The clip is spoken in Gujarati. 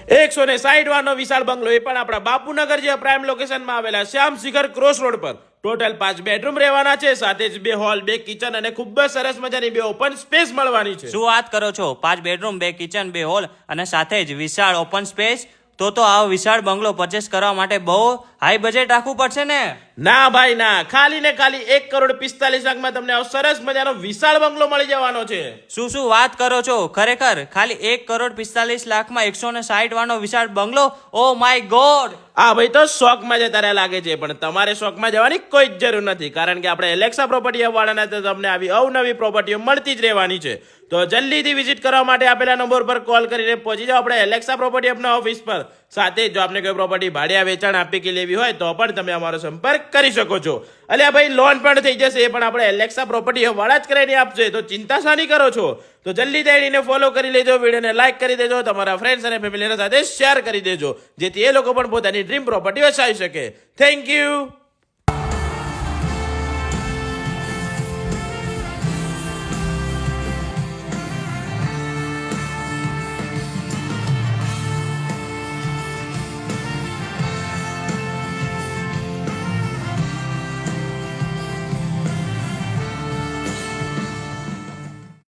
160 વારનો વિશાળ બંગલો, એ પણ આપણા બાપુનગર જે પ્રાઇમ લોકેશનમાં આવેલા શ્યામ શિખર ક્રોસ રોડ પર. ટોટલ 5 બેડરૂમ રહેવાના છે, સાથે જ 2 હોલ, 2 કિચન અને ખૂબ જ સરસ મજાની 2 ઓપન સ્પેસ મળવાની છે. શું વાત કરો છો? 5 બેડરૂમ, 2 કિચન, 2 હોલ અને સાથે જ વિશાળ ઓપન સ્પેસ. તો આ વિશાળ બંગલો પરચેસ કરવા માટે બહુ હાઈ બજેટ રાખવું પડશે ને? ના ભાઈ ના, ખાલી ને ખાલી 1,45,00,000 તમને આવો સરસ મજાનો વિશાળ બંગલો મળી જવાનો છે. શું વાત કરો છો? ખરેખર ખાલી 1,45,00,000 160 વાળનો વિશાળ બંગલો? Oh my God! આ ભાઈ તો શોખમાં જતા રહ્યા લાગે છે, પણ તમારે શોખમાં જવાની કોઈ જ જરૂર નથી, કારણ કે આપણે એલેક્સા પ્રોપર્ટી હબ વાળાના તો તમને આવી અવનવી પ્રોપર્ટીઓ મળતી જ રહેવાની છે. તો જલ્દીથી વિઝિટ કરવા માટે આપેલા નંબર પર કોલ કરીને પહોંચી જાઓ આપણે એલેક્સા પ્રોપર્ટી હબના ઓફિસ પર. સાથે જો આપને કોઈ પ્રોપર્ટી ભાડે વેચાણ આપી કે લેવી હોય તો પણ તમે અમારો સંપર્ક કરી શકો છો. અલ્યા ભાઈ, લોન પણ થઈ જશે, એ પણ આપણે એલેક્સા પ્રોપર્ટી હબ વાળા જ કરીને આપશે, તો ચિંતા શાની કરો છો? તો જલ્દી દઈને ફોલો કરી લેજો, વિડીયોને લાઈક કરી દેજો, તમારા ફ્રેન્ડ્સ અને ફેમિલીના સાથે શેર કરી દેજો, જેથી એ લોકો પણ પોતાની ડ્રીમ પ્રોપર્ટી વસાવી શકે. Thank you.